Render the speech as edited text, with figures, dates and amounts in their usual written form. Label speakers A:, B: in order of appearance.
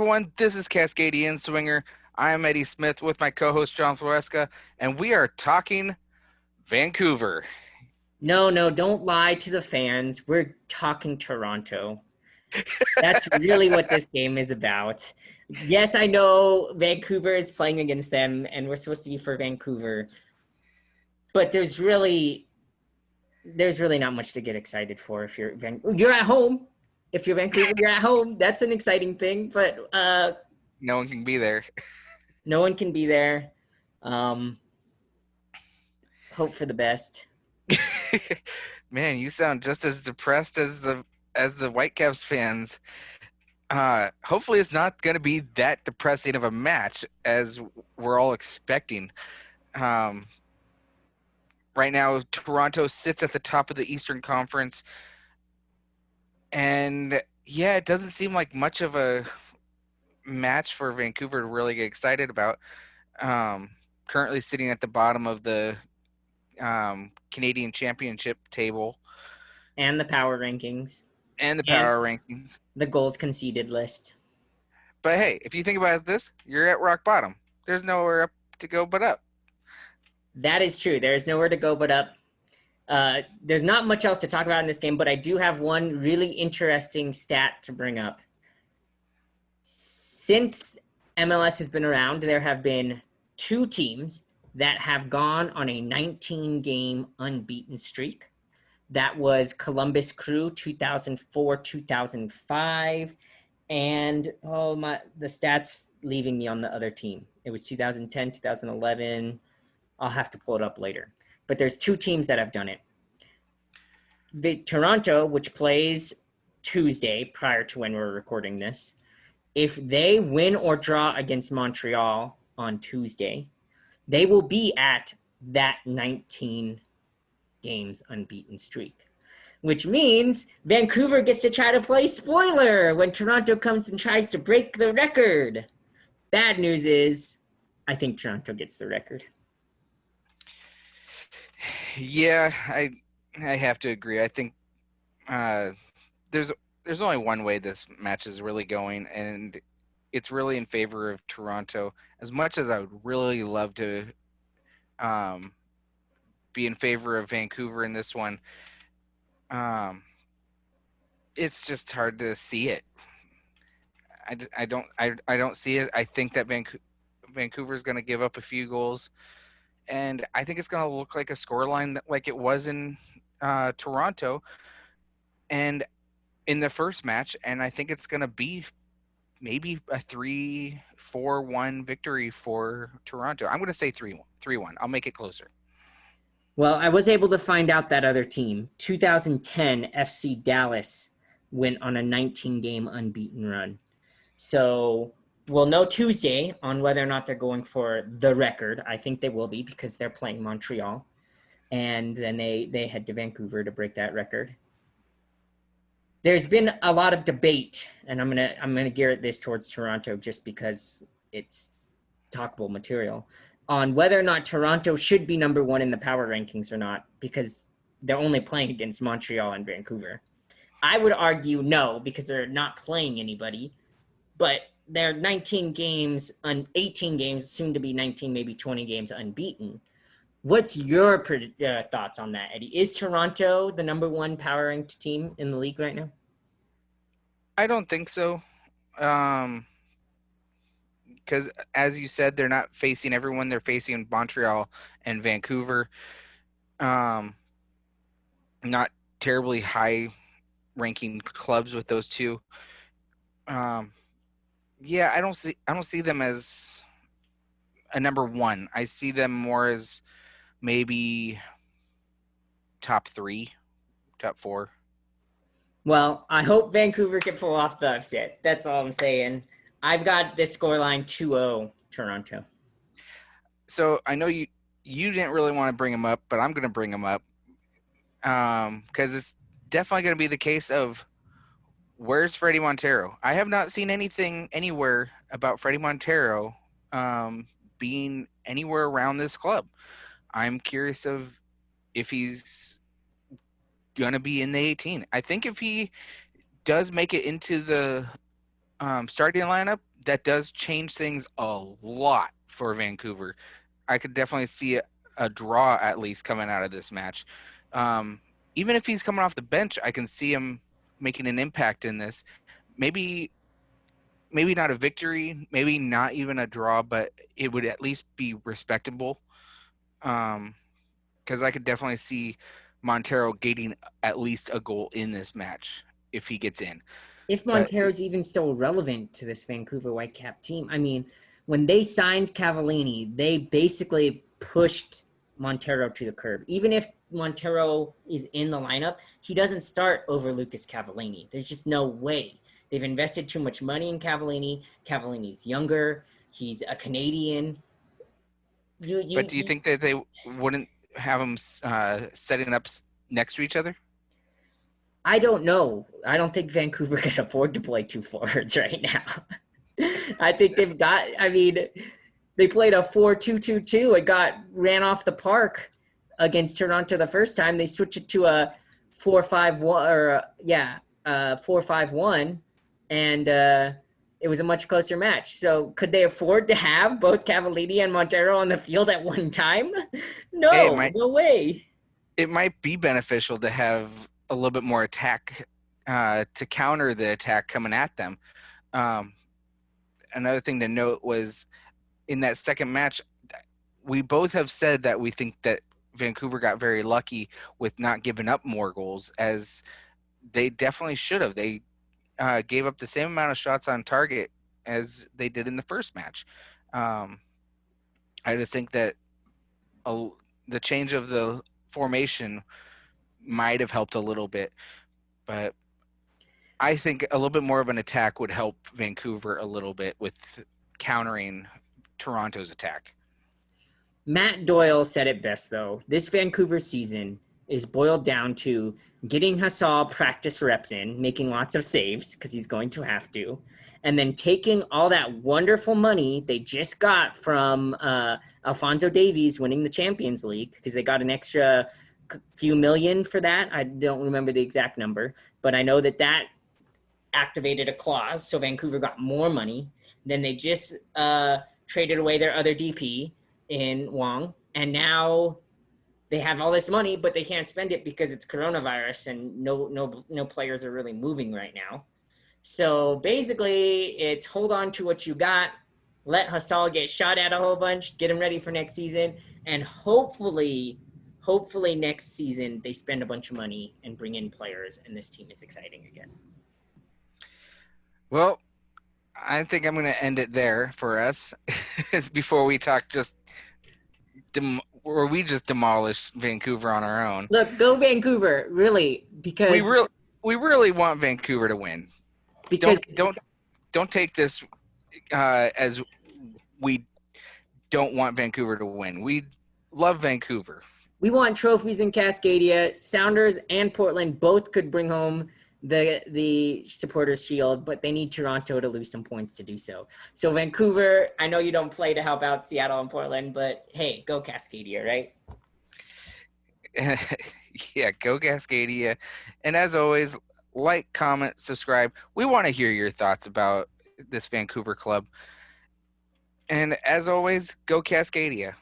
A: everyone. This is Cascadia Inswinger. I am Eddie Smith with my co-host John Floresca, and we are talking Vancouver.
B: No, don't lie to the fans. We're talking Toronto. That's really what this game is about. Yes, I know Vancouver is playing against them, and we're supposed to be for Vancouver, but there's really not much to get excited for if you're at home. If you're Vancouver, you're at home. That's an exciting thing, but
A: No one can be there.
B: no one can be there. Um, Hope for the best.
A: Man, you sound just as depressed as the Whitecaps fans. Hopefully, it's not going to be that depressing of a match as we're all expecting. Um, right now, Toronto sits at the top of the Eastern Conference, and yeah, it doesn't seem like much of a match for Vancouver to really get excited about. Currently sitting at the bottom of the Canadian Championship table
B: And the power rankings
A: and the
B: and
A: power rankings.
B: the goals conceded list.
A: But hey, if you think about this, you're at rock bottom. There's nowhere up to go but up.
B: That is true. There is nowhere to go but up. There's not much else to talk about in this game, but I do have one really interesting stat to bring up. Since MLS has been around, there have been two teams that have gone on a 19-game unbeaten streak. That was Columbus Crew 2004-2005, and the stats leaving me on the other team. It was 2010, 2011. I'll have to pull it up later. But there's two teams that have done it. Toronto, which plays Tuesday prior to when we're recording this, if they win or draw against Montreal on Tuesday, they will be at that 19 games unbeaten streak, which means Vancouver gets to try to play spoiler when Toronto comes and tries to break the record. Bad news is, I think Toronto gets the record.
A: Yeah, I have to agree. I think there's only one way this match is really going, and it's really in favor of Toronto. As much as I would really love to be in favor of Vancouver in this one, it's just hard to see it. I don't see it. I think that Vancouver is going to give up a few goals, and I think it's going to look like a scoreline like it was in Toronto and in the first match, and I think it's going to be maybe a 3-4-1 victory for Toronto. I'm going to say 3-1. I'll make it closer.
B: Well, I was able to find out that other team, 2010 FC Dallas, went on a 19-game unbeaten run. So we'll know Tuesday on whether or not they're going for the record. I think they will be because they're playing Montreal. And then they head to Vancouver to break that record. There's been a lot of debate, and I'm gonna gear this towards Toronto just because it's talkable material, on whether or not Toronto should be number one in the power rankings or not, because they're only playing against Montreal and Vancouver. I would argue no, because they're not playing anybody, but they're 19 games, 18 games, soon to be 19, maybe 20 games unbeaten. What's your thoughts on that, Eddie? Is Toronto the number one power ranked team in the league right now?
A: I don't think so. Because as you said, they're not facing everyone. They're facing Montreal and Vancouver. Not terribly high ranking clubs with those two. Yeah, I don't see them as a number one. I see them more as maybe top 3, top 4.
B: Well, I hope Vancouver can pull off the upset. That's all I'm saying. I've got this scoreline 2-0 Toronto.
A: So I know you didn't really want to bring them up, but I'm going to bring them up because it's definitely going to be the case of where's Freddie Montero. I have not seen anything anywhere about Freddie Montero being anywhere around this club. I'm curious of if he's going to be in the 18. I think if he does make it into the starting lineup, that does change things a lot for Vancouver. I could definitely see a draw at least coming out of this match. Um, Even if he's coming off the bench, I can see him making an impact in this. Maybe maybe not a victory, maybe not even a draw, but it would at least be respectable. Because I could definitely see Montero getting at least a goal in this match if he gets in.
B: If
A: But
B: Montero's even still relevant to this Vancouver Whitecap team. I mean, when they signed Cavallini, they basically pushed Montero to the curb. Even if Montero is in the lineup, he doesn't start over Lucas Cavallini. There's just no way. They've invested too much money in Cavallini. Cavallini's younger. He's a Canadian.
A: do you think that they wouldn't have them setting up next to each other?
B: I don't know. I don't think Vancouver can afford to play two forwards right now. I think they've got. I mean, they played a 4-2-2-2. It got ran off the park against Toronto the first time. They switched it to a 4-5-1 or 4-5-1, and it was a much closer match. So could they afford to have both Cavallini and Montero on the field at one time?
A: Hey,
B: No, no way.
A: it might be beneficial to have a little bit more attack to counter the attack coming at them. Um, Another thing to note was in that second match, we both have said that we think that Vancouver got very lucky with not giving up more goals, as they definitely should have. They gave up the same amount of shots on target as they did in the first match. Um, I just think that the change of the formation might have helped a little bit, but I think a little bit more of an attack would help Vancouver a little bit with countering Toronto's attack.
B: Matt Doyle said it best, though. This Vancouver season is boiled down to getting Hassal practice reps in, making lots of saves because he's going to have to, and then taking all that wonderful money they just got from Alphonso Davies winning the Champions League, because they got an extra few million for that. I don't remember the exact number, but I know that activated a clause, so Vancouver got more money. Then they just traded away their other DP in Wong, and now they have all this money, but they can't spend it because it's coronavirus and no players are really moving right now. So basically, it's hold on to what you got, let Hassal get shot at a whole bunch, get him ready for next season, and hopefully next season they spend a bunch of money and bring in players, and this team is exciting again.
A: Well, I think I'm going to end it there for us before we talk or we just demolish Vancouver on our own.
B: Look, go Vancouver, really, because
A: we really want Vancouver to win.
B: Because
A: don't take this as we don't want Vancouver to win. We love Vancouver.
B: We want trophies in Cascadia. Sounders and Portland both could bring home the Supporters Shield, but they need Toronto to lose some points to do so. So Vancouver, I know you don't play to help out Seattle and Portland, but hey, go Cascadia, right?
A: Yeah, go Cascadia. And as always, like, comment, subscribe. We want to hear your thoughts about this Vancouver club. And as always, go Cascadia.